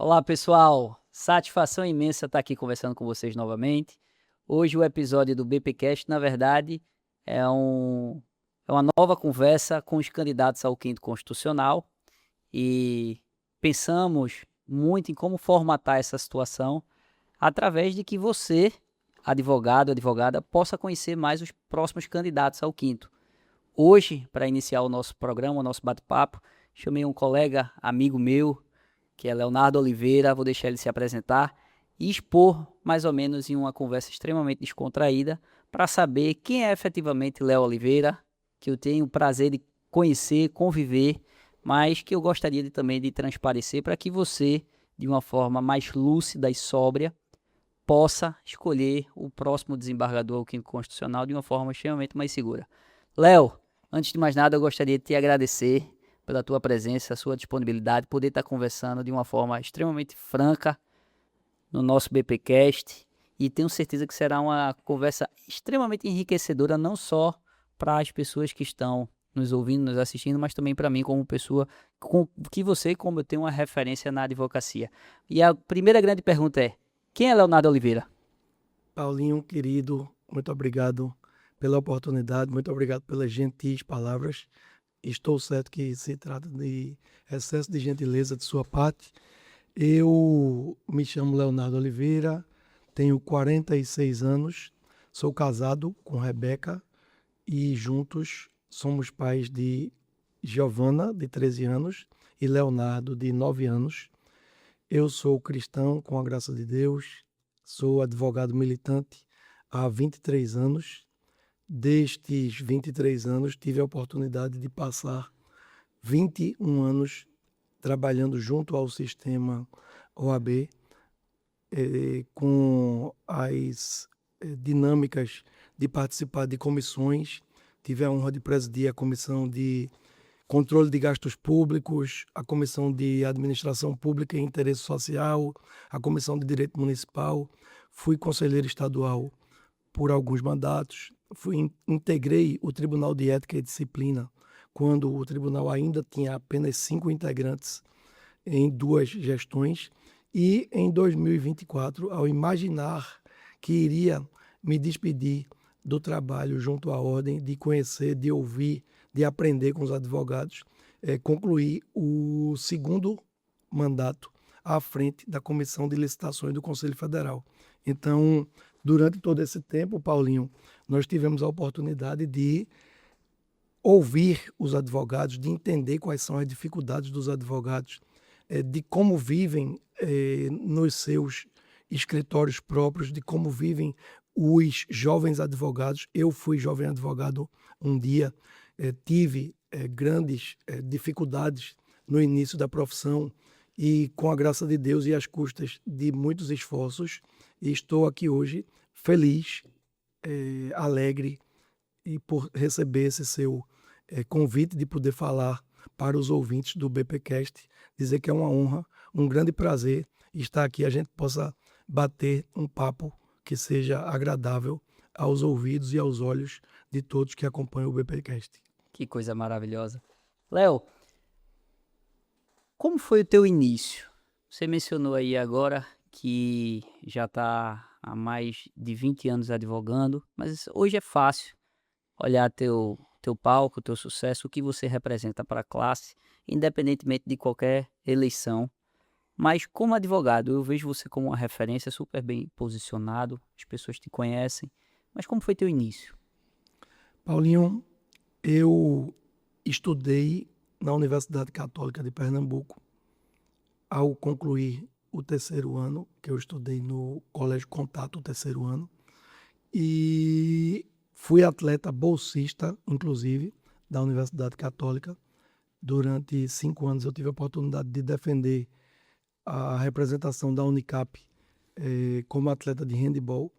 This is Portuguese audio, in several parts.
Olá, pessoal. Satisfação imensa estar aqui conversando com vocês novamente. Hoje o episódio do BPcast, na verdade, é, um, é uma nova conversa com os candidatos ao quinto constitucional e pensamos muito em como formatar essa situação através de que você, advogado, advogada, possa conhecer mais os próximos candidatos ao quinto. Hoje, para iniciar o nosso programa, o nosso bate-papo, chamei um colega, amigo meu, que é Leonardo Oliveira. Vou deixar ele se apresentar e expor mais ou menos em uma conversa extremamente descontraída para saber quem é efetivamente Léo Oliveira, que eu tenho o prazer de conhecer, conviver, mas que eu gostaria também de transparecer para que você, de uma forma mais lúcida e sóbria, possa escolher o próximo desembargador ao quinto constitucional de uma forma extremamente mais segura. Léo, antes de mais nada, eu gostaria de te agradecer pela tua presença, a sua disponibilidade, poder estar conversando de uma forma extremamente franca no nosso BPcast, e tenho certeza que será uma conversa extremamente enriquecedora, não só para as pessoas que estão nos ouvindo, nos assistindo, mas também para mim como pessoa, que você, como eu tenho uma referência na advocacia. E a primeira grande pergunta é: quem é Leonardo Oliveira? Paulinho, querido, muito obrigado pela oportunidade, muito obrigado pelas gentis palavras. Estou certo que se trata de excesso de gentileza de sua parte. Eu me chamo Leonardo Oliveira, tenho 46 anos, sou casado com Rebeca e juntos somos pais de Giovana, de 13 anos, e Leonardo, de 9 anos. Eu sou cristão, com a graça de Deus, sou advogado militante há 23 anos. Destes 23 anos, tive a oportunidade de passar 21 anos trabalhando junto ao sistema OAB, com as dinâmicas de participar de comissões. Tive a honra de presidir a comissão de controle de gastos públicos, a Comissão de Administração Pública e Interesse Social, a Comissão de Direito Municipal. Fui conselheiro estadual por alguns mandatos. Integrei o Tribunal de Ética e Disciplina, quando o tribunal ainda tinha apenas 5 integrantes em 2 gestões. E em 2024, ao imaginar que iria me despedir do trabalho junto à ordem, de conhecer, de ouvir, de aprender com os advogados, concluí o segundo mandato à frente da Comissão de Licitações do Conselho Federal. Então, durante todo esse tempo, Paulinho, nós tivemos a oportunidade de ouvir os advogados, de entender quais são as dificuldades dos advogados, de como vivem nos seus escritórios próprios, de como vivem os jovens advogados. Eu fui jovem advogado um dia, tive grandes dificuldades no início da profissão e, com a graça de Deus e às custas de muitos esforços, estou aqui hoje feliz, alegre, e por receber esse seu convite de poder falar para os ouvintes do BPcast, dizer que é uma honra, um grande prazer estar aqui, a gente possa bater um papo que seja agradável aos ouvidos e aos olhos de todos que acompanham o BPcast. Que coisa maravilhosa. Léo, como foi o teu início? Você mencionou aí agora que já está há mais de 20 anos advogando, mas hoje é fácil olhar teu palco, teu sucesso, o que você representa para a classe, independentemente de qualquer eleição. Mas como advogado, eu vejo você como uma referência, super bem posicionado, as pessoas te conhecem. Mas como foi teu início? Paulinho, eu estudei na Universidade Católica de Pernambuco. Ao concluir o terceiro ano, que eu estudei no Colégio Contato, o terceiro ano, e fui atleta bolsista, inclusive, da Universidade Católica. Durante 5 anos eu tive a oportunidade de defender a representação da Unicap como atleta de handebol,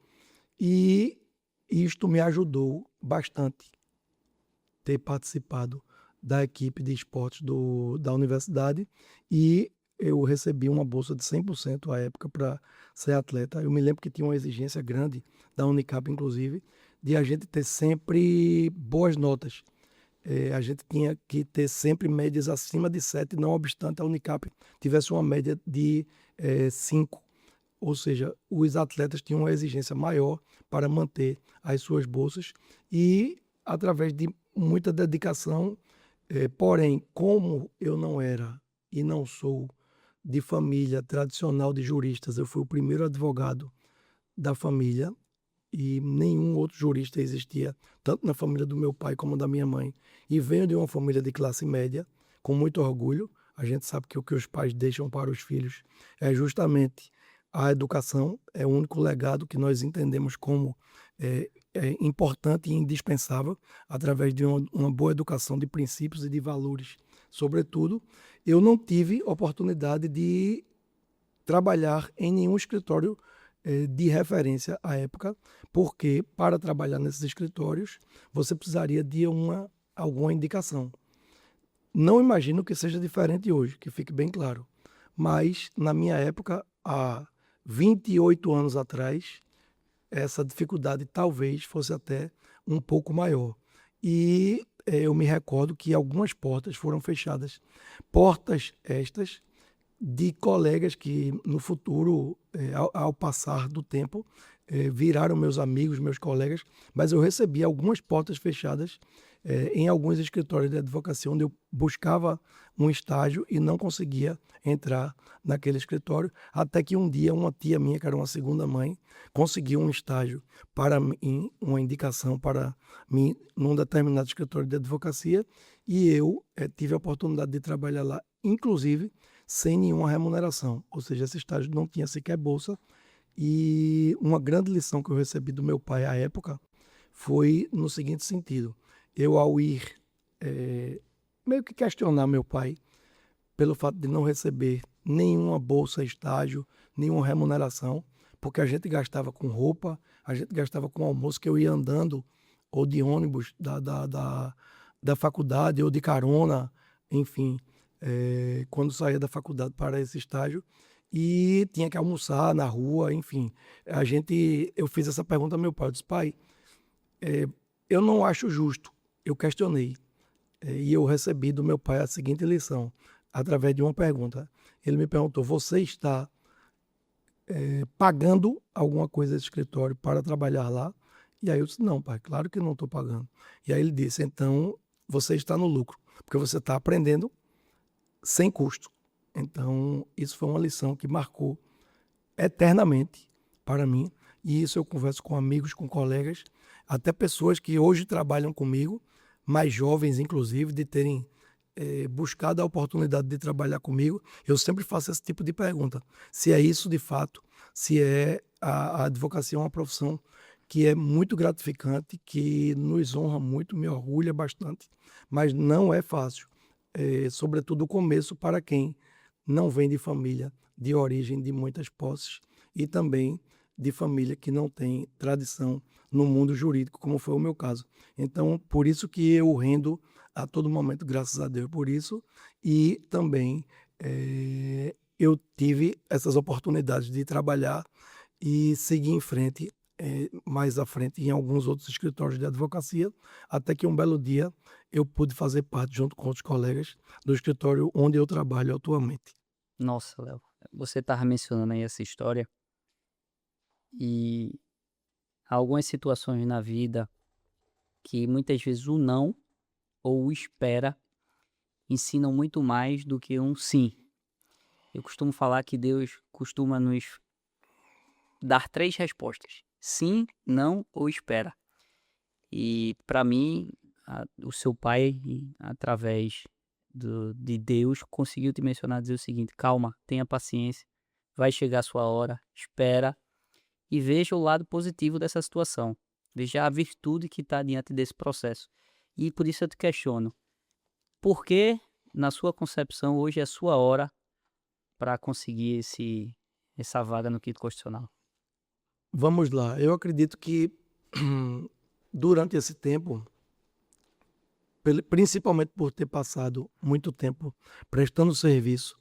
e isto me ajudou bastante ter participado da equipe de esportes da universidade, e eu recebi uma bolsa de 100% à época para ser atleta. Eu me lembro que tinha uma exigência grande da Unicap, inclusive, de a gente ter sempre boas notas. a gente tinha que ter sempre médias acima de 7, não obstante a Unicap tivesse uma média de 5. Ou seja, os atletas tinham uma exigência maior para manter as suas bolsas e, através de muita dedicação, porém, como eu não era e não sou de família tradicional de juristas, eu fui o primeiro advogado da família e nenhum outro jurista existia, tanto na família do meu pai como da minha mãe. E venho de uma família de classe média, com muito orgulho. A gente sabe que o que os pais deixam para os filhos é justamente a educação, é o único legado que nós entendemos como importante e indispensável, através de uma boa educação de princípios e de valores. Sobretudo, eu não tive oportunidade de trabalhar em nenhum escritório de referência à época, porque para trabalhar nesses escritórios você precisaria de alguma indicação. Não imagino que seja diferente hoje, que fique bem claro, mas na minha época, há 28 anos atrás, essa dificuldade talvez fosse até um pouco maior. E eu me recordo que algumas portas foram fechadas. Portas estas de colegas que no futuro, ao passar do tempo, viraram meus amigos, meus colegas, mas eu recebi algumas portas fechadas em alguns escritórios de advocacia, onde eu buscava um estágio e não conseguia entrar naquele escritório, até que um dia uma tia minha, que era uma segunda mãe, conseguiu um estágio para mim, uma indicação para mim num determinado escritório de advocacia, e eu tive a oportunidade de trabalhar lá, inclusive sem nenhuma remuneração, ou seja, esse estágio não tinha sequer bolsa. E uma grande lição que eu recebi do meu pai à época foi no seguinte sentido: eu, ao ir meio que questionar meu pai pelo fato de não receber nenhuma bolsa, estágio, nenhuma remuneração, porque a gente gastava com roupa, a gente gastava com almoço, que eu ia andando ou de ônibus da faculdade ou de carona, enfim, quando saía da faculdade para esse estágio, e tinha que almoçar na rua, enfim. Eu fiz essa pergunta ao meu pai, eu disse: pai, eu não acho justo, eu questionei, e eu recebi do meu pai a seguinte lição, através de uma pergunta. Ele me perguntou: você está pagando alguma coisa desse escritório para trabalhar lá? E aí eu disse: não, pai, claro que não estou pagando. E aí ele disse: então você está no lucro, porque você está aprendendo sem custo. Então, isso foi uma lição que marcou eternamente para mim, e isso eu converso com amigos, com colegas, até pessoas que hoje trabalham comigo, mais jovens inclusive, de terem buscado a oportunidade de trabalhar comigo. Eu sempre faço esse tipo de pergunta: se é isso de fato, se a advocacia é uma profissão que é muito gratificante, que nos honra muito, me orgulha bastante, mas não é fácil, sobretudo o começo, para quem não vem de família de origem de muitas posses e também de família que não tem tradição no mundo jurídico, como foi o meu caso. Então, por isso que eu rendo a todo momento, graças a Deus por isso, e também eu tive essas oportunidades de trabalhar e seguir em frente, mais à frente, em alguns outros escritórios de advocacia, até que um belo dia eu pude fazer parte, junto com outros colegas, do escritório onde eu trabalho atualmente. Nossa, Léo, você estava mencionando aí essa história e algumas situações na vida que muitas vezes o não ou o espera ensinam muito mais do que um sim. Eu costumo falar que Deus costuma nos dar 3 respostas: sim, não ou espera. E para mim, o seu pai, através de Deus, conseguiu te mencionar, dizer o seguinte: calma, tenha paciência, vai chegar a sua hora, espera e veja o lado positivo dessa situação. Veja a virtude que está diante desse processo. E por isso eu te questiono: por que, na sua concepção, hoje é a sua hora para conseguir essa vaga no quinto constitucional? Vamos lá, eu acredito que durante esse tempo, principalmente por ter passado muito tempo prestando serviço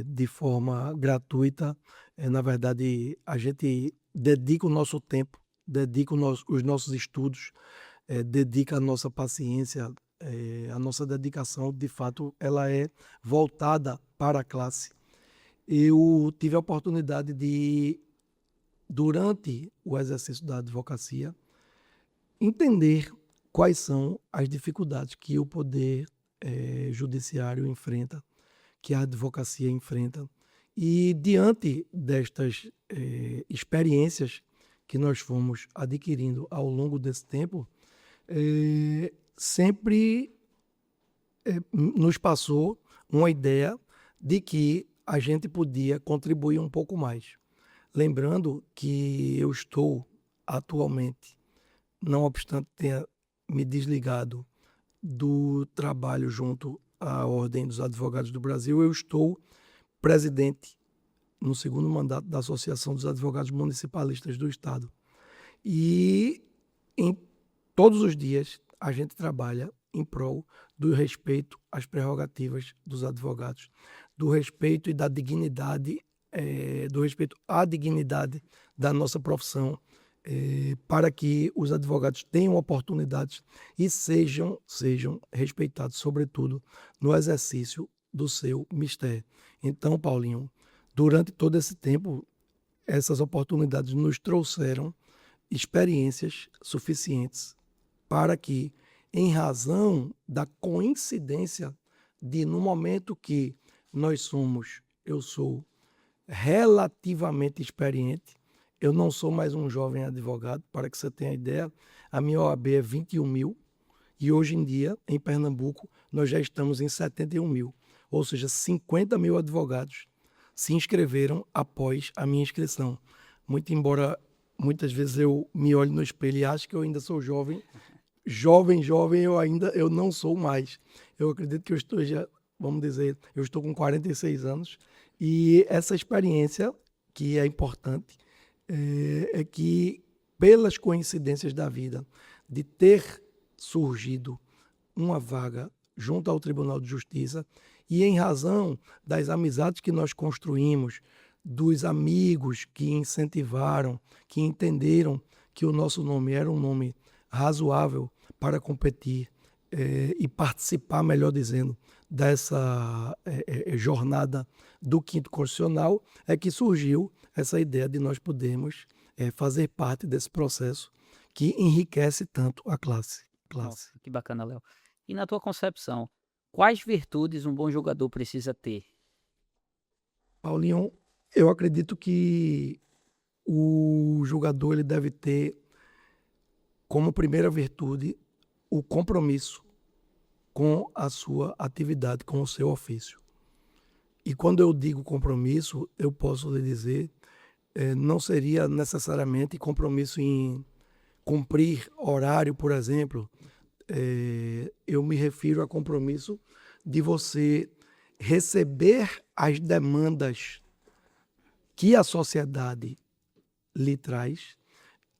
de forma gratuita, na verdade, a gente dedica o nosso tempo, dedica os nossos estudos, dedica a nossa paciência, A nossa dedicação, de fato, ela é voltada para a classe. Eu tive a oportunidade de, durante o exercício da advocacia, entender quais são as dificuldades que o poder judiciário enfrenta, que a advocacia enfrenta. E diante destas experiências que nós fomos adquirindo ao longo desse tempo, sempre nos passou uma ideia de que a gente podia contribuir um pouco mais. Lembrando que eu estou atualmente, não obstante tenha me desligado do trabalho junto à Ordem dos Advogados do Brasil, eu estou presidente no segundo mandato da Associação dos Advogados Municipalistas do Estado. E em todos os dias a gente trabalha em prol do respeito às prerrogativas dos advogados, do respeito e da dignidade, do respeito à dignidade da nossa profissão, para que os advogados tenham oportunidades e sejam respeitados, sobretudo, no exercício do seu mistério. Então, Paulinho, durante todo esse tempo, essas oportunidades nos trouxeram experiências suficientes para que, em razão da coincidência de, no momento que eu sou relativamente experiente, eu não sou mais um jovem advogado, para que você tenha ideia, a minha OAB é 21 mil e hoje em dia, em Pernambuco, nós já estamos em 71 mil, ou seja, 50 mil advogados se inscreveram após a minha inscrição. Muito embora muitas vezes eu me olhe no espelho e ache que eu ainda sou jovem, eu não sou mais. Eu acredito que eu esteja, vamos dizer, eu estou com 46 anos e essa experiência, que é importante, é que pelas coincidências da vida, de ter surgido uma vaga junto ao Tribunal de Justiça e em razão das amizades que nós construímos, dos amigos que incentivaram, que entenderam que o nosso nome era um nome razoável para competir e participar, melhor dizendo, dessa jornada do Quinto Constitucional, é que surgiu essa ideia de nós podermos fazer parte desse processo que enriquece tanto a classe. Nossa, que bacana, Léo. E na tua concepção, quais virtudes um bom jogador precisa ter? Paulinho, eu acredito que o jogador ele deve ter como primeira virtude o compromisso com a sua atividade, com o seu ofício. E quando eu digo compromisso, eu posso lhe dizer, não seria necessariamente compromisso em cumprir horário, por exemplo. Eu me refiro a compromisso de você receber as demandas que a sociedade lhe traz,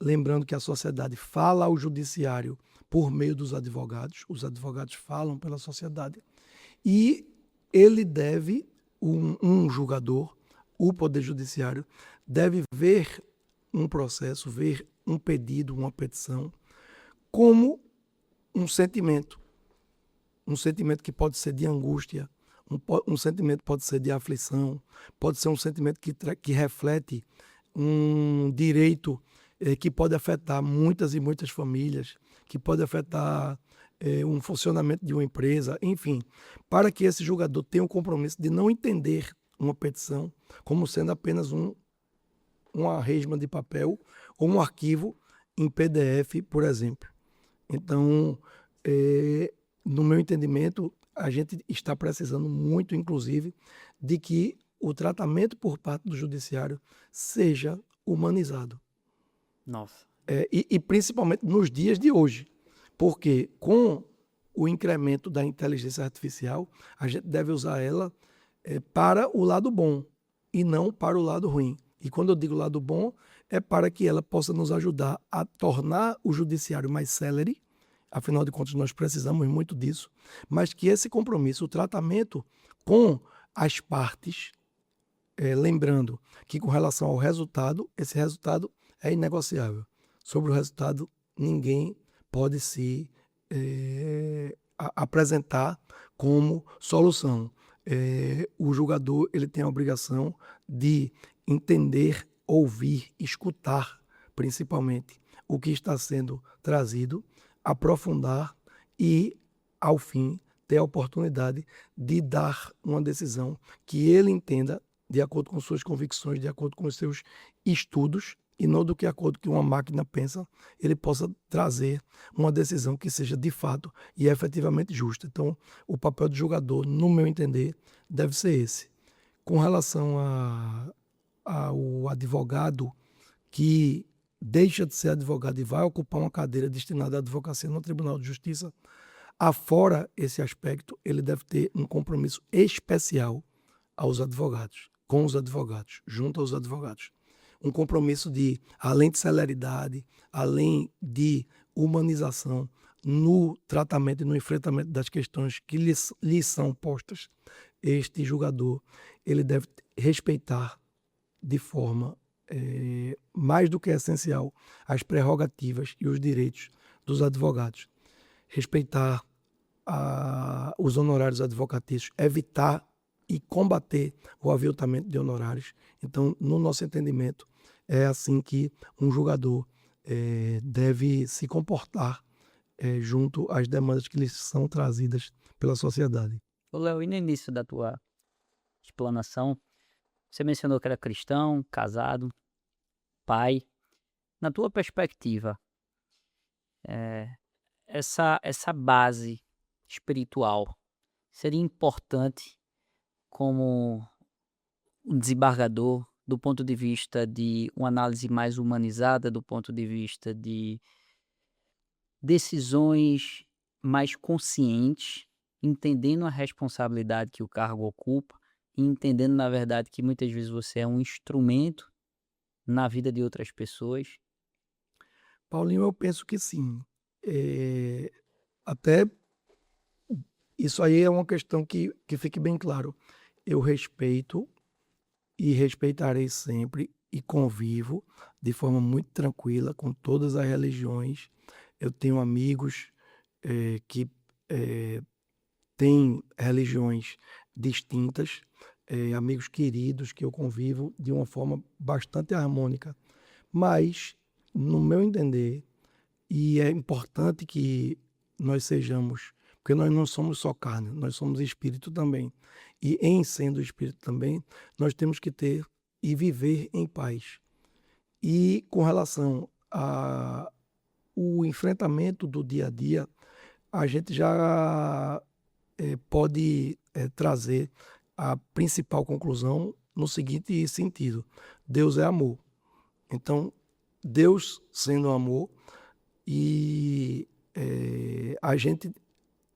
lembrando que a sociedade fala ao judiciário por meio dos advogados, os advogados falam pela sociedade, e ele deve, um julgador, o Poder Judiciário, deve ver um processo, ver um pedido, uma petição, como um sentimento que pode ser de angústia, um sentimento pode ser de aflição, pode ser um sentimento que reflete um direito que pode afetar muitas e muitas famílias, que pode afetar um funcionamento de uma empresa, enfim, para que esse julgador tenha o compromisso de não entender uma petição como sendo apenas uma resma de papel ou um arquivo em PDF, por exemplo. Então, no meu entendimento, a gente está precisando muito, inclusive, de que o tratamento por parte do judiciário seja humanizado. Nossa. E principalmente nos dias de hoje, porque com o incremento da inteligência artificial, a gente deve usar ela para o lado bom e não para o lado ruim. E quando eu digo lado bom, é para que ela possa nos ajudar a tornar o judiciário mais célere, afinal de contas nós precisamos muito disso, mas que esse compromisso, o tratamento com as partes, lembrando que com relação ao resultado, esse resultado é inegociável. Sobre o resultado, ninguém pode se apresentar como solução. O julgador ele tem a obrigação de entender, ouvir, escutar, principalmente, o que está sendo trazido, aprofundar e, ao fim, ter a oportunidade de dar uma decisão que ele entenda de acordo com suas convicções, de acordo com os seus estudos, e não do que acordo que uma máquina pensa, ele possa trazer uma decisão que seja de fato e efetivamente justa. Então, o papel do julgador, no meu entender, deve ser esse. Com relação ao advogado que deixa de ser advogado e vai ocupar uma cadeira destinada à advocacia no Tribunal de Justiça, afora esse aspecto, ele deve ter um compromisso especial aos advogados, com os advogados, junto aos advogados. Um compromisso de, além de celeridade, além de humanização no tratamento e no enfrentamento das questões que lhes são postas, este julgador ele deve respeitar de forma mais do que essencial as prerrogativas e os direitos dos advogados. Respeitar os honorários advocatícios, evitar e combater o aviltamento de honorários. Então, no nosso entendimento, é assim que um julgador deve se comportar junto às demandas que lhes são trazidas pela sociedade. Ô, Léo, e no início da tua explanação, você mencionou que era cristão, casado, pai. Na tua perspectiva, essa base espiritual seria importante como um desembargador do ponto de vista de uma análise mais humanizada, do ponto de vista de decisões mais conscientes, entendendo a responsabilidade que o cargo ocupa e entendendo, na verdade, que muitas vezes você é um instrumento na vida de outras pessoas? Paulinho, eu penso que sim. Até isso aí é uma questão que fique bem claro. Eu respeito e respeitarei sempre e convivo de forma muito tranquila com todas as religiões. Eu tenho amigos que têm religiões distintas, amigos queridos que eu convivo de uma forma bastante harmônica. Mas, no meu entender, e é importante que nós sejamos, porque nós não somos só carne, nós somos espírito também. E em sendo espírito também, nós temos que ter e viver em paz. E com relação ao enfrentamento do dia a dia, a gente já pode trazer a principal conclusão no seguinte sentido: Deus é amor. Então, Deus sendo amor e a gente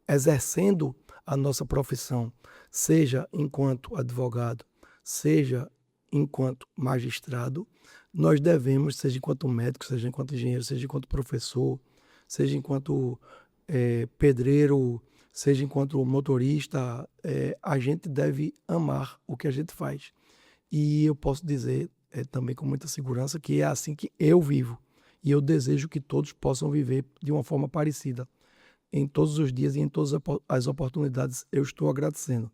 exercendo a nossa profissão, seja enquanto advogado, seja enquanto magistrado, nós devemos, seja enquanto médico, seja enquanto engenheiro, seja enquanto professor, seja enquanto pedreiro, seja enquanto motorista, a gente deve amar o que a gente faz. E eu posso dizer também com muita segurança que é assim que eu vivo. E eu desejo que todos possam viver de uma forma parecida. Em todos os dias e em todas as oportunidades eu estou agradecendo.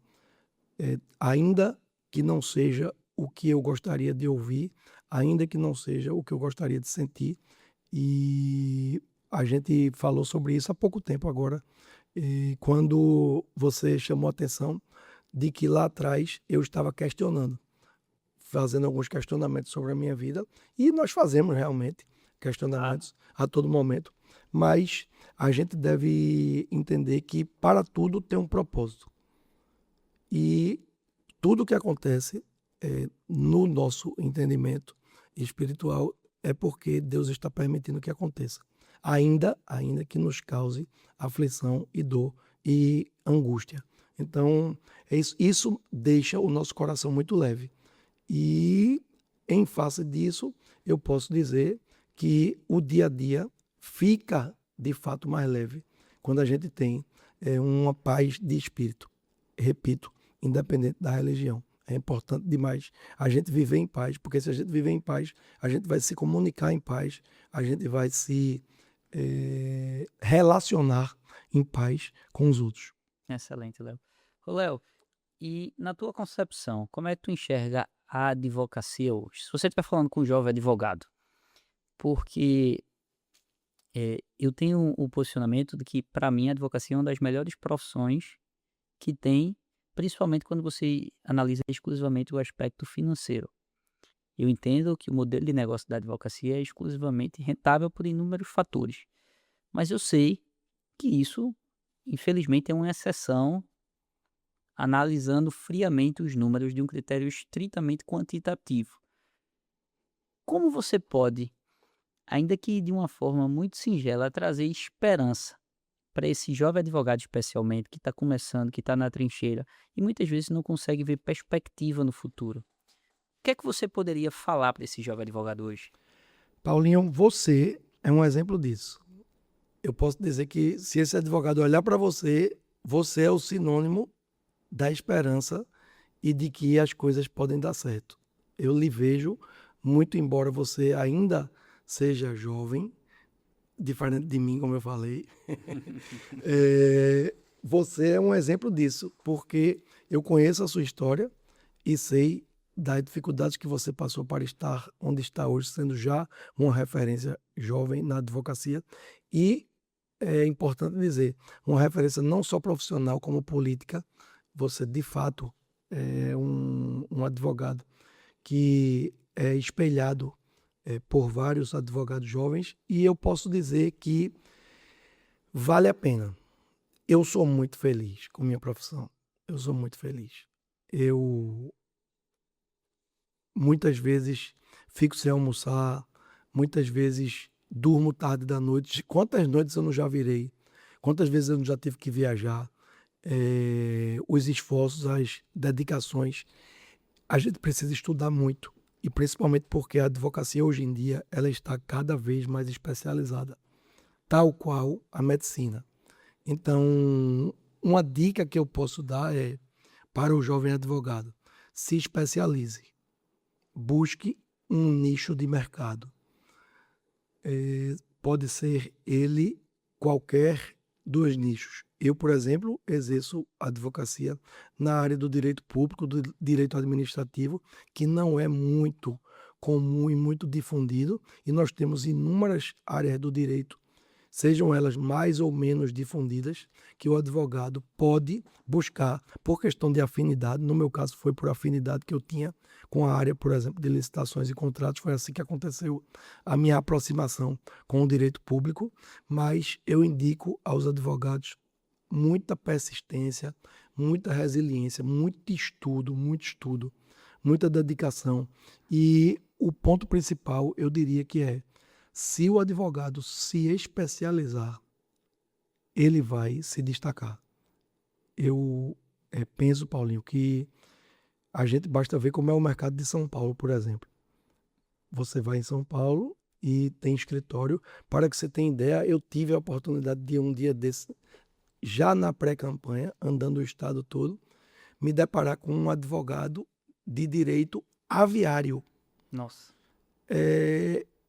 Ainda que não seja o que eu gostaria de ouvir, ainda que não seja o que eu gostaria de sentir. E a gente falou sobre isso há pouco tempo agora, quando você chamou a atenção de que lá atrás eu estava questionando, fazendo alguns questionamentos sobre a minha vida, e nós fazemos realmente questionamentos a todo momento, mas a gente deve entender que para tudo tem um propósito. E tudo que acontece no nosso entendimento espiritual é porque Deus está permitindo que aconteça, ainda que nos cause aflição e dor e angústia. Então, isso deixa o nosso coração muito leve. E, em face disso, eu posso dizer que o dia a dia fica, de fato, mais leve quando a gente tem uma paz de espírito. Repito, independente da religião. É importante demais a gente viver em paz, porque se a gente viver em paz, a gente vai se comunicar em paz, a gente vai se relacionar em paz com os outros. Excelente, Léo. Ô, Léo, e na tua concepção, como é que tu enxerga a advocacia hoje? Se você estiver falando com um jovem advogado, porque eu tenho o posicionamento de que, para mim, a advocacia é uma das melhores profissões que tem, principalmente quando você analisa exclusivamente o aspecto financeiro. Eu entendo que o modelo de negócio da advocacia é exclusivamente rentável por inúmeros fatores, mas eu sei que isso, infelizmente, é uma exceção, analisando friamente os números de um critério estritamente quantitativo. Como você pode, ainda que de uma forma muito singela, trazer esperança para esse jovem advogado, especialmente, que está começando, que está na trincheira e muitas vezes não consegue ver perspectiva no futuro? O que é que você poderia falar para esse jovem advogado hoje? Paulinho, você é um exemplo disso. Eu posso dizer que se esse advogado olhar para você, você é o sinônimo da esperança e de que as coisas podem dar certo. Eu lhe vejo, muito embora você ainda seja jovem, diferente de mim, como eu falei, você é um exemplo disso, porque eu conheço a sua história e sei das dificuldades que você passou para estar onde está hoje, sendo já uma referência jovem na advocacia. E é importante dizer, uma referência não só profissional como política. Você, de fato, é um advogado que é espelhado por vários advogados jovens, e eu posso dizer que vale a pena. Eu sou muito feliz com minha profissão. Eu sou muito feliz. Eu muitas vezes fico sem almoçar, muitas vezes durmo tarde da noite. Quantas noites eu não já virei? Quantas vezes eu não já tive que viajar? Os esforços, as dedicações. A gente precisa estudar muito, e principalmente porque a advocacia hoje em dia ela está cada vez mais especializada, tal qual a medicina. Então, uma dica que eu posso dar é para o jovem advogado: se especialize, busque um nicho de mercado. Pode ser ele qualquer dos nichos. Eu, por exemplo, exerço advocacia na área do direito público, do direito administrativo, que não é muito comum e muito difundido, e nós temos inúmeras áreas do direito, sejam elas mais ou menos difundidas, que o advogado pode buscar por questão de afinidade. No meu caso, foi por afinidade que eu tinha com a área, por exemplo, de licitações e contratos. Foi assim que aconteceu a minha aproximação com o direito público, mas eu indico aos advogados muita persistência, muita resiliência, muito estudo, muita dedicação. E o ponto principal, eu diria que é: se o advogado se especializar, ele vai se destacar. Eu penso, Paulinho, que a gente basta ver como é o mercado de São Paulo, por exemplo. Você vai em São Paulo e tem escritório. Para que você tenha ideia, eu tive a oportunidade de um dia desse, já na pré-campanha, andando o estado todo, me deparar com um advogado de direito aviário. Nossa.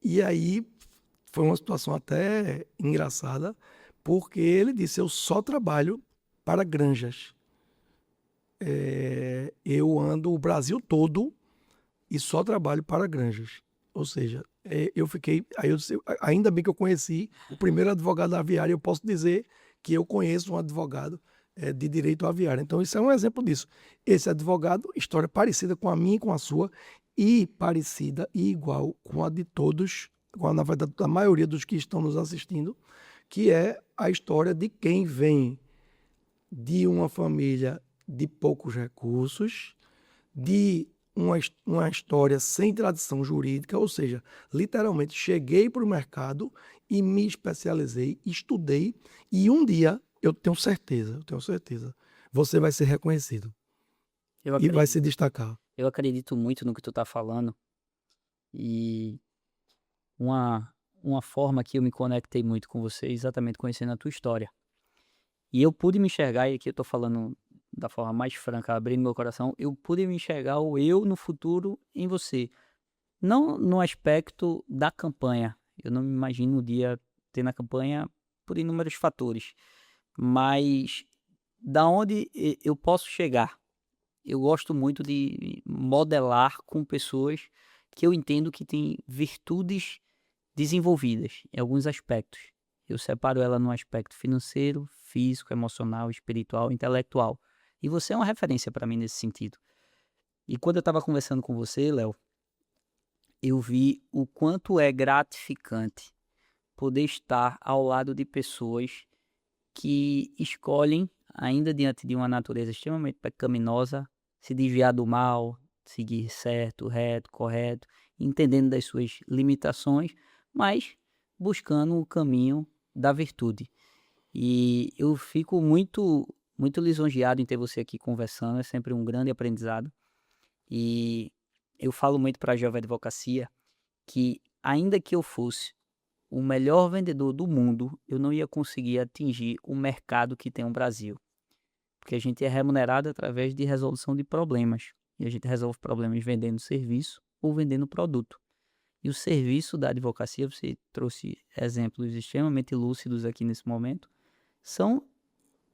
E aí foi uma situação até engraçada, porque ele disse: eu só trabalho para granjas. Eu ando o Brasil todo e só trabalho para granjas. Ou seja, eu fiquei. Aí eu disse, ainda bem que eu conheci o primeiro advogado aviário. Eu posso dizer que eu conheço um advogado de direito aviário. Então, isso é um exemplo disso. Esse advogado, história parecida com a minha e com a sua, e parecida e igual com a de todos, na verdade, da maioria dos que estão nos assistindo, que é a história de quem vem de uma família de poucos recursos, de uma história sem tradição jurídica, ou seja, literalmente cheguei para o mercado e me especializei, estudei, e um dia eu tenho certeza, você vai ser reconhecido e vai se destacar. Eu acredito muito no que tu tá falando, e uma forma que eu me conectei muito com você é exatamente conhecendo a tua história. E eu pude me enxergar, e aqui eu tô falando da forma mais franca, abrindo meu coração, eu pude me enxergar o eu no futuro em você. Não no aspecto da campanha. Eu não me imagino um dia ter na campanha por inúmeros fatores. mas da onde eu posso chegar? Eu gosto muito de modelar com pessoas que eu entendo que têm virtudes desenvolvidas em alguns aspectos. Eu separo ela no aspecto financeiro, físico, emocional, espiritual, intelectual. E você é uma referência para mim nesse sentido. E quando eu estava conversando com você, Léo, eu vi o quanto é gratificante poder estar ao lado de pessoas que escolhem, ainda diante de uma natureza extremamente pecaminosa, se desviar do mal, seguir certo, reto, correto, entendendo das suas limitações, mas buscando o caminho da virtude. E eu fico muito lisonjeado em ter você aqui conversando, é sempre um grande aprendizado. E eu falo muito para a Jovem Advocacia que, ainda que eu fosse o melhor vendedor do mundo, eu não ia conseguir atingir o mercado que tem o Brasil. Porque a gente é remunerado através de resolução de problemas. E a gente resolve problemas vendendo serviço ou vendendo produto. E o serviço da advocacia, você trouxe exemplos extremamente lúcidos aqui nesse momento, são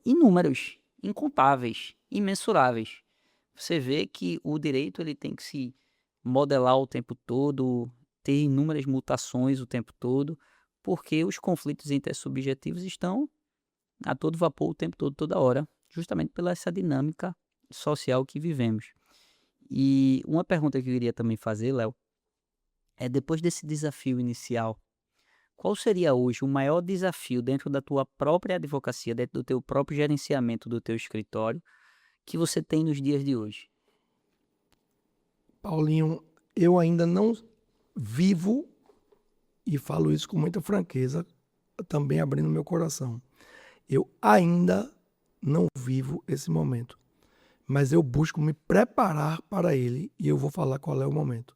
inúmeros, incontáveis, imensuráveis. Você vê que o direito ele tem que se modelar o tempo todo, ter inúmeras mutações o tempo todo, porque os conflitos intersubjetivos estão a todo vapor o tempo todo, toda hora, justamente pela essa dinâmica social que vivemos. E uma pergunta que eu queria também fazer, Léo, é depois desse desafio inicial, qual seria hoje o maior desafio dentro da tua própria advocacia, dentro do teu próprio gerenciamento do teu escritório, que você tem nos dias de hoje? Paulinho, eu ainda não vivo, e falo isso com muita franqueza, também abrindo meu coração. Eu ainda não vivo esse momento, mas eu busco me preparar para ele e eu vou falar qual é o momento.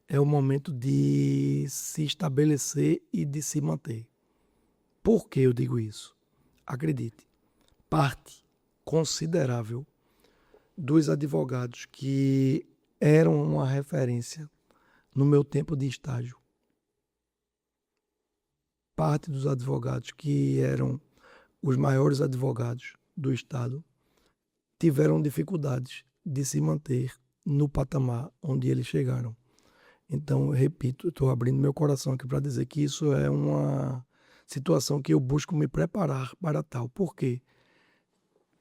É o momento de se estabelecer e de se manter. Por que eu digo isso? Acredite, parte considerável dos advogados que eram uma referência no meu tempo de estágio, parte dos advogados que eram os maiores advogados do Estado, tiveram dificuldades de se manter no patamar onde eles chegaram. Então, eu repito, estou abrindo meu coração aqui para dizer que isso é uma situação que eu busco me preparar para tal. Por quê?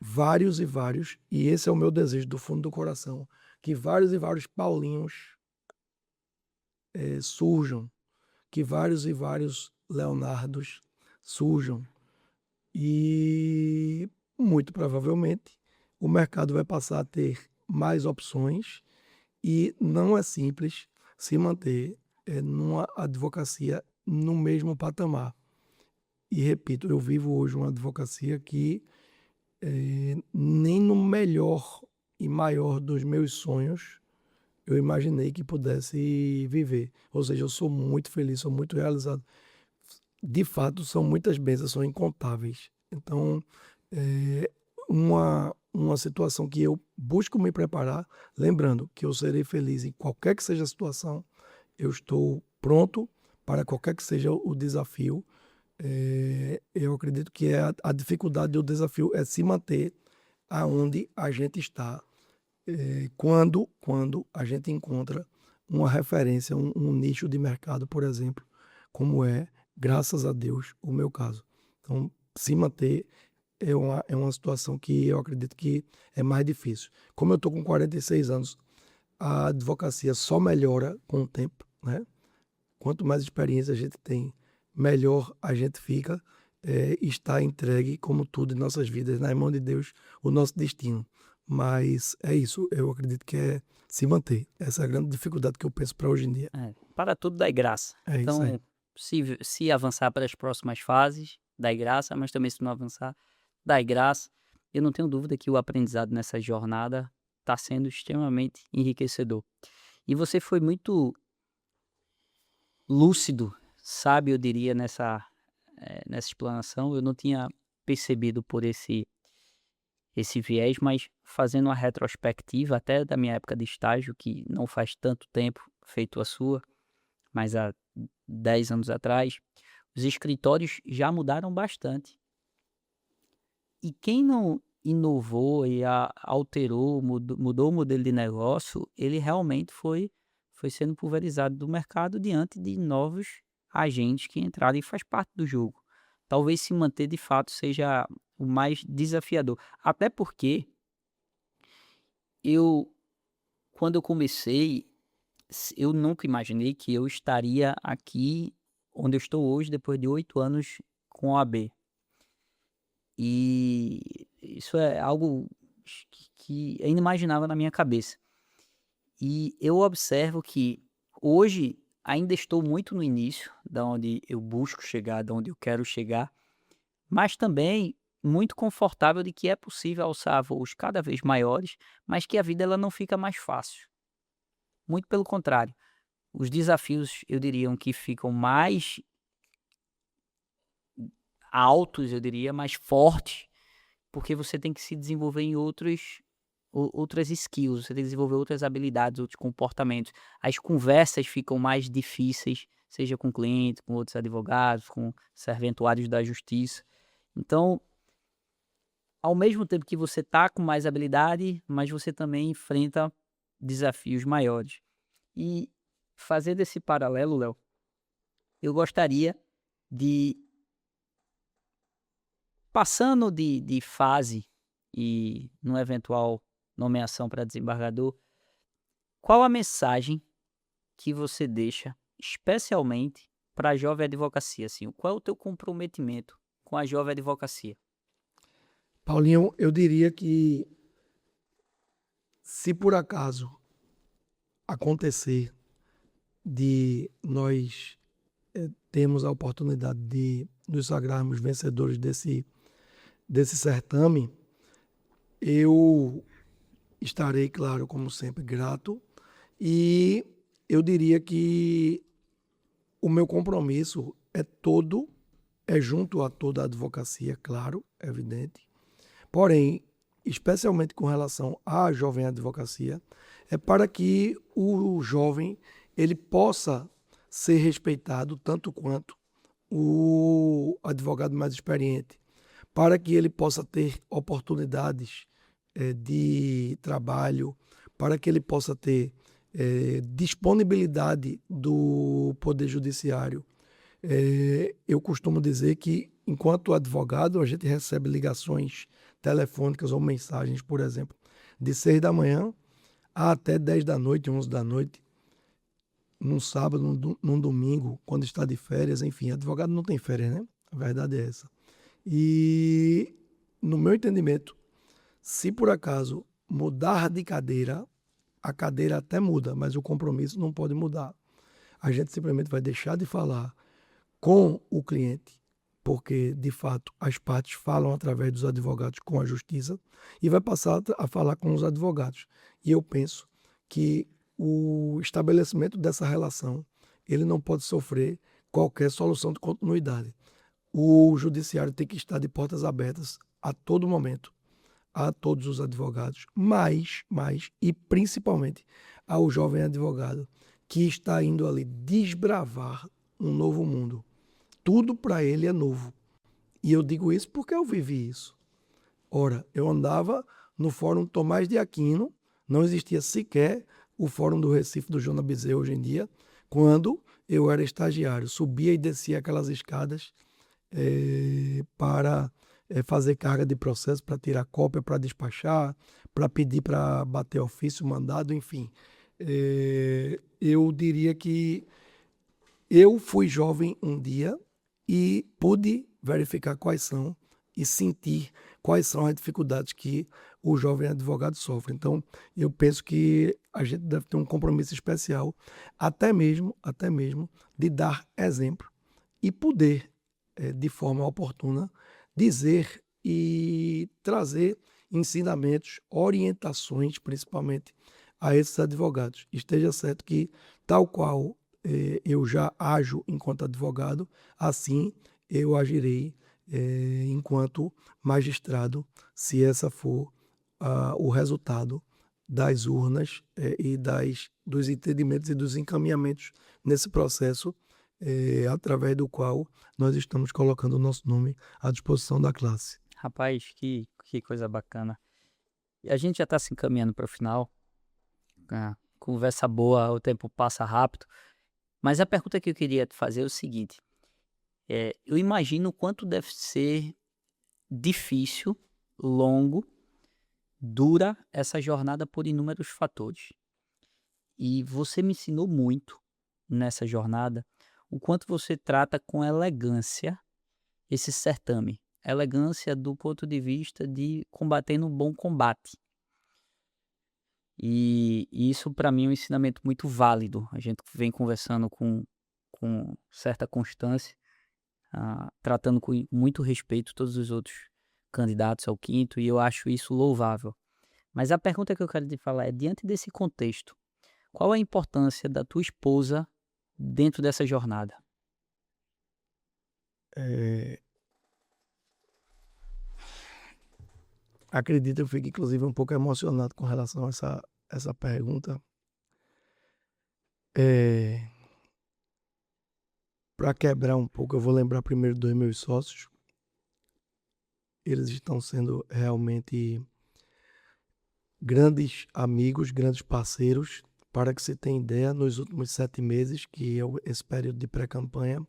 Vários e vários, e esse é o meu desejo do fundo do coração, que vários e vários Paulinhos surjam, que vários e vários Leonardos surjam. E muito provavelmente o mercado vai passar a ter mais opções e não é simples se manter numa advocacia no mesmo patamar. E repito, eu vivo hoje uma advocacia que nem no melhor e maior dos meus sonhos eu imaginei que pudesse viver. Ou seja, eu sou muito feliz, sou muito realizado. De fato, são muitas bênçãos, são incontáveis. Então, é uma situação que eu busco me preparar, lembrando que eu serei feliz em qualquer que seja a situação, eu estou pronto para qualquer que seja o desafio. Eu acredito que a dificuldade do desafio é se manter aonde a gente está, quando a gente encontra uma referência, um nicho de mercado, por exemplo, como é, graças a Deus, o meu caso. Então, se manter é uma situação que eu acredito que é mais difícil. Como eu estou com 46 anos, a advocacia só melhora com o tempo, né? Quanto mais experiência a gente tem, melhor a gente fica. Está entregue, como tudo em nossas vidas, na mão de Deus, o nosso destino. Mas é isso, eu acredito que é se manter. Essa é a grande dificuldade que eu penso para hoje em dia. Para tudo dai graça. É isso aí. Então, se avançar para as próximas fases, dai graça, mas também se não avançar, dai graça. Eu não tenho dúvida que o aprendizado nessa jornada está sendo extremamente enriquecedor. E você foi muito lúcido, sábio, eu diria, nessa explanação. Eu não tinha percebido por esse viés, mas fazendo uma retrospectiva até da minha época de estágio, que não faz tanto tempo feito a sua, mas há 10 anos atrás, os escritórios já mudaram bastante. E quem não inovou e alterou, mudou o modelo de negócio, ele realmente foi sendo pulverizado do mercado diante de novos agentes que entraram e faz parte do jogo. Talvez se manter de fato seja o mais desafiador. Até porque eu, quando eu comecei, eu nunca imaginei que eu estaria aqui onde eu estou hoje, depois de 8 anos com a OAB. E isso é algo que é inimaginável na minha cabeça. E eu observo que hoje ainda estou muito no início, da onde eu busco chegar, da onde eu quero chegar, mas também muito confortável de que é possível alçar voos cada vez maiores, mas que a vida ela não fica mais fácil. Muito pelo contrário, os desafios eu diria que ficam mais altos, eu diria, mais fortes, porque você tem que se desenvolver em outras skills, você tem que desenvolver outras habilidades, outros comportamentos. As conversas ficam mais difíceis, seja com cliente, com outros advogados, com serventuários da justiça. Então, ao mesmo tempo que você está com mais habilidade, mas você também enfrenta desafios maiores. E fazendo esse paralelo, Léo, eu gostaria de, passando de fase e numa eventual nomeação para desembargador, qual a mensagem que você deixa especialmente para a jovem advocacia? Assim, qual é o teu comprometimento com a jovem advocacia? Paulinho, eu diria que se por acaso acontecer de nós termos a oportunidade de nos sagrarmos vencedores desse certame, eu estarei, claro, como sempre, grato, e eu diria que o meu compromisso é junto a toda a advocacia, claro, é evidente, porém, especialmente com relação à jovem advocacia, é para que o jovem ele possa ser respeitado tanto quanto o advogado mais experiente, para que ele possa ter oportunidades de trabalho, para que ele possa ter disponibilidade do Poder Judiciário. Eu costumo dizer que, enquanto advogado, a gente recebe ligações telefônicas ou mensagens, por exemplo, de 6 da manhã até 10 da noite, 11 da noite, num sábado, num domingo, quando está de férias, enfim, advogado não tem férias, né? A verdade é essa. E, no meu entendimento, se por acaso mudar de cadeira, a cadeira até muda, mas o compromisso não pode mudar. A gente simplesmente vai deixar de falar com o cliente, porque, de fato, as partes falam através dos advogados com a justiça e vai passar a falar com os advogados. E eu penso que o estabelecimento dessa relação, ele não pode sofrer qualquer solução de continuidade. O judiciário tem que estar de portas abertas a todo momento, a todos os advogados, mais e principalmente ao jovem advogado que está indo ali desbravar um novo mundo. Tudo para ele é novo. E eu digo isso porque eu vivi isso. Ora, eu andava no Fórum Tomás de Aquino, não existia sequer o Fórum do Recife do João Bezerra hoje em dia, quando eu era estagiário. Subia e descia aquelas escadas para fazer carga de processo, para tirar cópia, para despachar, para pedir para bater ofício, mandado, enfim. Eu diria que eu fui jovem um dia e pude verificar quais são e sentir quais são as dificuldades que o jovem advogado sofre. Então, eu penso que a gente deve ter um compromisso especial, até mesmo de dar exemplo e poder, de forma oportuna, dizer e trazer ensinamentos, orientações, principalmente a esses advogados. Esteja certo que, tal qual eu já ajo enquanto advogado, assim eu agirei enquanto magistrado, se essa for o resultado das urnas e dos entendimentos e dos encaminhamentos nesse processo, através do qual nós estamos colocando o nosso nome à disposição da classe. Rapaz, que coisa bacana. E a gente já está se encaminhando para o final. Conversa boa, o tempo passa rápido. Mas a pergunta que eu queria te fazer é o seguinte: eu imagino o quanto deve ser difícil, longo, dura essa jornada por inúmeros fatores. E você me ensinou muito nessa jornada o quanto você trata com elegância esse certame. Elegância do ponto de vista de combater no bom combate. E isso para mim é um ensinamento muito válido. A gente vem conversando com certa constância, tratando com muito respeito todos os outros candidatos ao quinto, e eu acho isso louvável. Mas a pergunta que eu quero te falar é, diante desse contexto, qual a importância da tua esposa dentro dessa jornada? É, acredito, eu fico inclusive um pouco emocionado com relação a essa pergunta. Para quebrar um pouco, eu vou lembrar primeiro dos meus sócios. Eles estão sendo realmente grandes amigos, grandes parceiros. Para que você tenha ideia, nos últimos 7 meses, que é esse período de pré-campanha,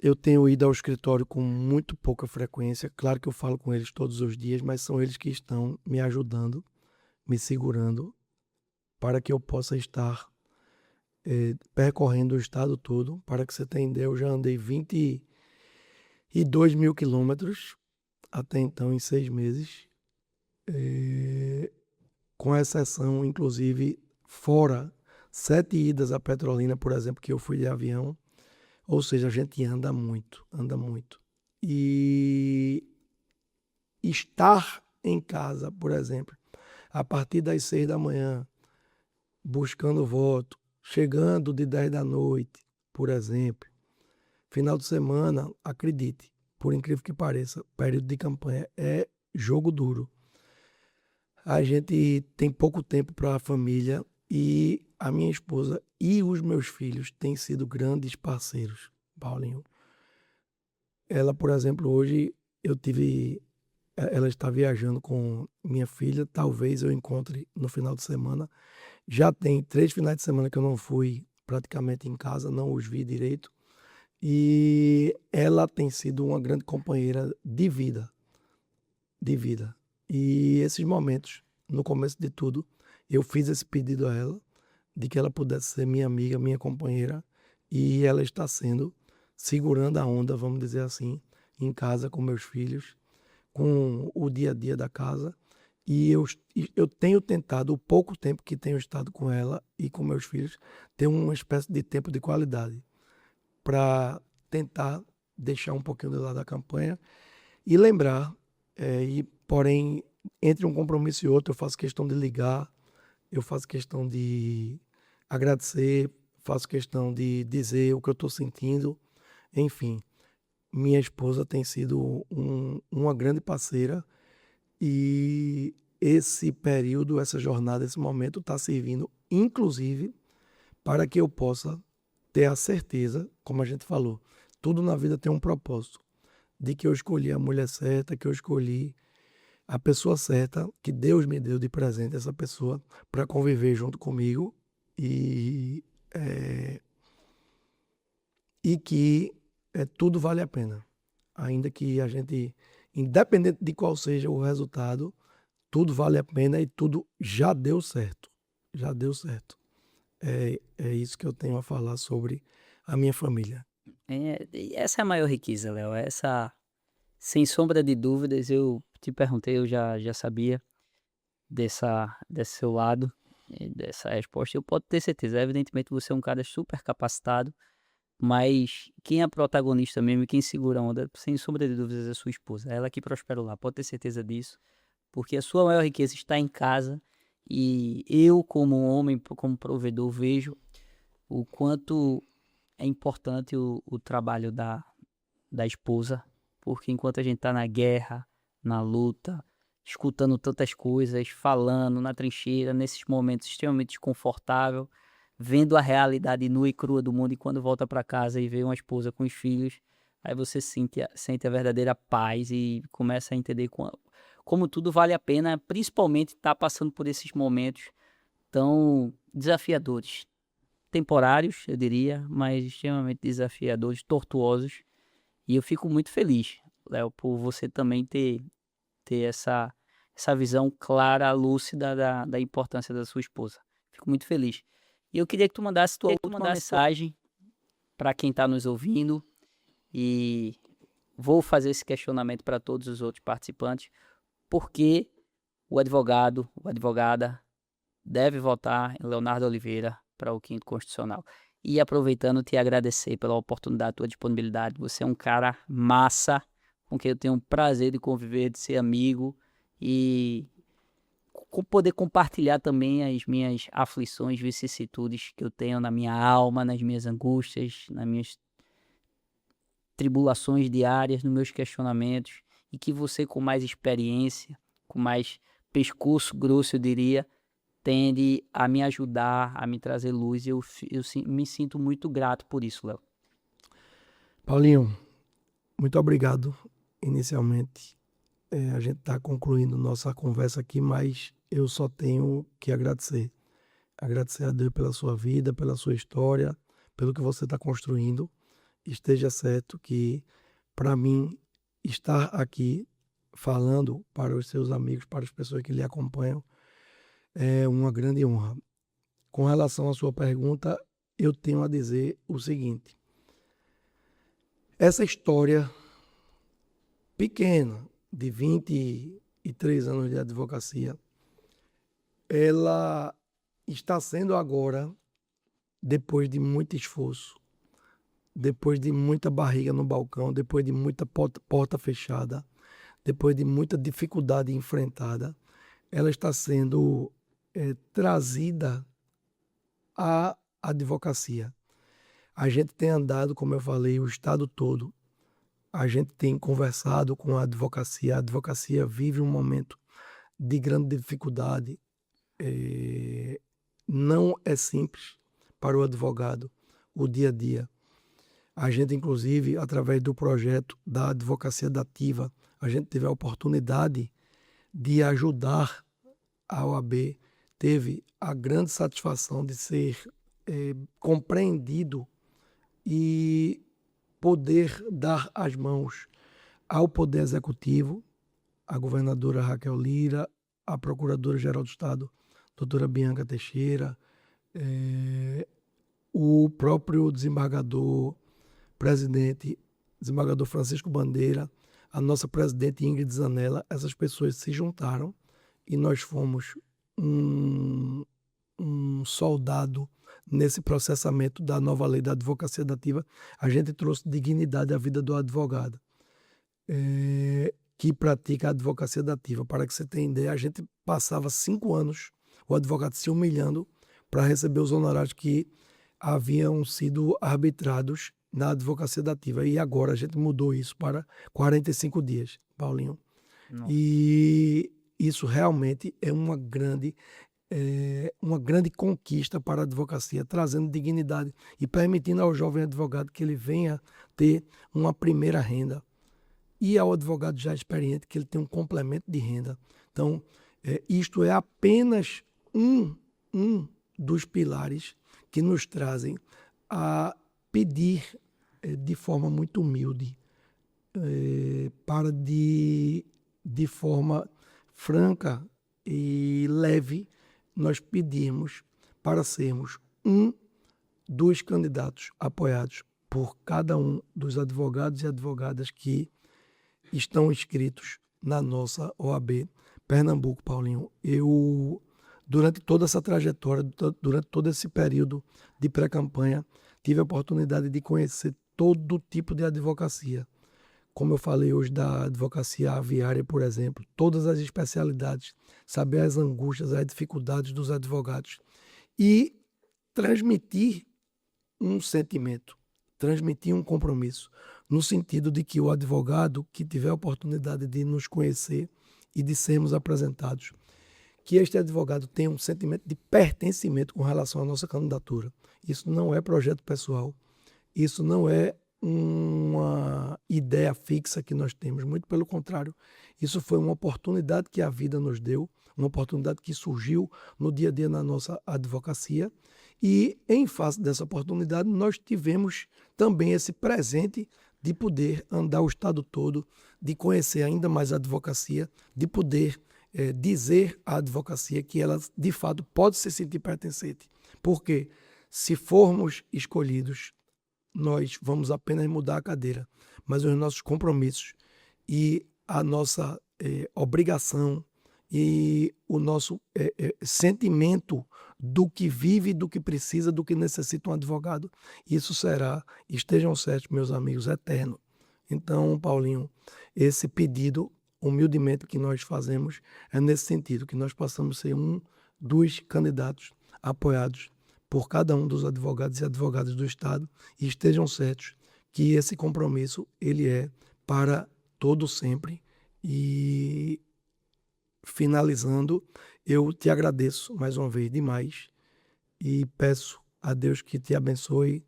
eu tenho ido ao escritório com muito pouca frequência. Claro que eu falo com eles todos os dias, mas são eles que estão me ajudando, me segurando, para que eu possa estar percorrendo o estado todo. Para que você tenha ideia, eu já andei 22 mil quilômetros até então, em 6 meses. Com exceção, inclusive, fora 7 idas a Petrolina, por exemplo, que eu fui de avião. Ou seja, a gente anda muito, anda muito. E estar em casa, por exemplo, a partir das 6 da manhã, buscando voto, chegando de 10 da noite, por exemplo. Final de semana, acredite, por incrível que pareça, período de campanha é jogo duro. A gente tem pouco tempo para a família e a minha esposa e os meus filhos têm sido grandes parceiros, Paulinho. Ela, por exemplo, hoje ela está viajando com minha filha, talvez eu encontre no final de semana. Já tem 3 finais de semana que eu não fui praticamente em casa, não os vi direito. E ela tem sido uma grande companheira de vida, de vida. E esses momentos, no começo de tudo, eu fiz esse pedido a ela, de que ela pudesse ser minha amiga, minha companheira, e ela está sendo, segurando a onda, vamos dizer assim, em casa com meus filhos, com o dia a dia da casa. E eu tenho tentado, o pouco tempo que tenho estado com ela e com meus filhos, ter uma espécie de tempo de qualidade para tentar deixar um pouquinho de lado a campanha e lembrar, porém, entre um compromisso e outro, eu faço questão de ligar, eu faço questão de agradecer, faço questão de dizer o que eu estou sentindo. Enfim, minha esposa tem sido uma grande parceira e esse período, essa jornada, esse momento está servindo, inclusive, para que eu possa ter a certeza, como a gente falou, tudo na vida tem um propósito, de que eu escolhi a mulher certa, que eu escolhi a pessoa certa, que Deus me deu de presente essa pessoa para conviver junto comigo e, e que tudo vale a pena. Ainda que a gente, independente de qual seja o resultado, tudo vale a pena e tudo já deu certo. Já deu certo. É isso que eu tenho a falar sobre a minha família. E essa é a maior riqueza, Léo. Essa, sem sombra de dúvidas, eu te perguntei, eu já sabia desse seu lado, dessa resposta. Eu posso ter certeza, evidentemente você é um cara super capacitado, mas quem é protagonista mesmo, e quem segura a onda, sem sombra de dúvidas, é a sua esposa. Ela que prospera lá, pode ter certeza disso, porque a sua maior riqueza está em casa. E eu, como homem, como provedor, vejo o quanto é importante o trabalho da esposa, porque enquanto a gente tá na guerra, na luta, escutando tantas coisas, falando na trincheira, nesses momentos extremamente desconfortável, vendo a realidade nua e crua do mundo, e quando volta para casa e vê uma esposa com os filhos, aí você sente a verdadeira paz e começa a entender como tudo vale a pena, principalmente estar passando por esses momentos tão desafiadores. Temporários, eu diria, mas extremamente desafiadores, tortuosos. E eu fico muito feliz, Léo, por você também ter essa visão clara, lúcida da importância da sua esposa. Fico muito feliz. E eu queria que tu mandasse tua última mensagem para quem está nos ouvindo e vou fazer esse questionamento para todos os outros participantes. Por que o advogado, a advogada, deve votar em Leonardo Oliveira para o 5º Constitucional? E aproveitando, te agradecer pela oportunidade, tua disponibilidade. Você é um cara massa, com quem eu tenho o prazer de conviver, de ser amigo e poder compartilhar também as minhas aflições, vicissitudes que eu tenho na minha alma, nas minhas angústias, nas minhas tribulações diárias, nos meus questionamentos, e que você, com mais experiência, com mais pescoço grosso, eu diria, tende a me ajudar, a me trazer luz. Eu me sinto muito grato por isso, Léo. Paulinho, muito obrigado. Inicialmente, a gente está concluindo nossa conversa aqui, mas eu só tenho que agradecer. Agradecer a Deus pela sua vida, pela sua história, pelo que você está construindo. Esteja certo que, para mim, estar aqui falando para os seus amigos, para as pessoas que lhe acompanham, é uma grande honra. Com relação à sua pergunta, eu tenho a dizer o seguinte. Essa história pequena, de 23 anos de advocacia, ela está sendo agora, depois de muito esforço, depois de muita barriga no balcão, depois de muita porta fechada, depois de muita dificuldade enfrentada, ela está sendo trazida à advocacia. A gente tem andado, como eu falei, o estado todo. A gente tem conversado com a advocacia vive um momento de grande dificuldade. Não é simples para o advogado o dia a dia. A gente, inclusive, através do projeto da Advocacia Dativa, a gente teve a oportunidade de ajudar a OAB, teve a grande satisfação de ser compreendido e poder dar as mãos ao Poder Executivo, a governadora Raquel Lira, a Procuradora-Geral do Estado, doutora Bianca Teixeira, o próprio presidente, desembargador Francisco Bandeira, a nossa presidente Ingrid Zanella. Essas pessoas se juntaram e nós fomos um soldado nesse processamento da nova lei da advocacia dativa. A gente trouxe dignidade à vida do advogado que pratica a advocacia dativa. Para que você tenha ideia, a gente passava 5 anos, o advogado se humilhando para receber os honorários que haviam sido arbitrados na advocacia dativa. E agora a gente mudou isso para 45 dias, Paulinho. Nossa. E isso realmente é uma grande conquista para a advocacia, trazendo dignidade e permitindo ao jovem advogado que ele venha ter uma primeira renda. E ao advogado já experiente que ele tem um complemento de renda. Então, isto é apenas um dos pilares que nos trazem a pedir de forma muito humilde, para de forma franca e leve, nós pedirmos para sermos um dos candidatos apoiados por cada um dos advogados e advogadas que estão inscritos na nossa OAB Pernambuco, Paulinho. Eu, durante toda essa trajetória, durante todo esse período de pré-campanha, tive a oportunidade de conhecer todo tipo de advocacia. Como eu falei hoje da advocacia aviária, por exemplo, todas as especialidades, saber as angústias, as dificuldades dos advogados e transmitir um sentimento, transmitir um compromisso, no sentido de que o advogado que tiver a oportunidade de nos conhecer e de sermos apresentados, que este advogado tenha um sentimento de pertencimento com relação à nossa candidatura. Isso não é projeto pessoal, isso não é uma ideia fixa que nós temos, muito pelo contrário, isso foi uma oportunidade que a vida nos deu, uma oportunidade que surgiu no dia a dia na nossa advocacia, e em face dessa oportunidade nós tivemos também esse presente de poder andar o estado todo, de conhecer ainda mais a advocacia, de poder dizer à advocacia que ela de fato pode se sentir pertencente, porque se formos escolhidos, nós vamos apenas mudar a cadeira, mas os nossos compromissos e a nossa obrigação e o nosso sentimento do que vive, do que precisa, do que necessita um advogado, isso será, estejam certos, meus amigos, eterno. Então, Paulinho, esse pedido, humildemente, que nós fazemos é nesse sentido, que nós possamos ser um dos candidatos apoiados por cada um dos advogados e advogadas do Estado, e estejam certos que esse compromisso ele é para todo sempre. E finalizando, eu te agradeço mais uma vez demais e peço a Deus que te abençoe,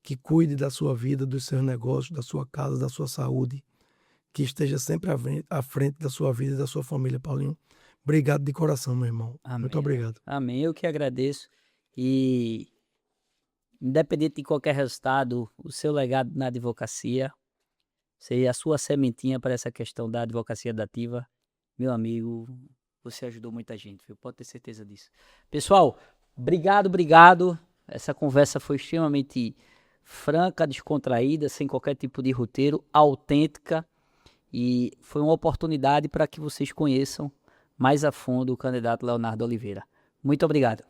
que cuide da sua vida, dos seus negócios, da sua casa, da sua saúde, que esteja sempre à frente da sua vida e da sua família, Paulinho. Obrigado de coração, meu irmão. Amém. Muito obrigado. Amém. Eu que agradeço. E independente de qualquer resultado, o seu legado na advocacia, a sua sementinha para essa questão da advocacia dativa, meu amigo, você ajudou muita gente, viu? Pode ter certeza disso. Pessoal, obrigado. Essa conversa foi extremamente franca, descontraída, sem qualquer tipo de roteiro, autêntica, e foi uma oportunidade para que vocês conheçam mais a fundo o candidato Leonardo Oliveira. Muito obrigado.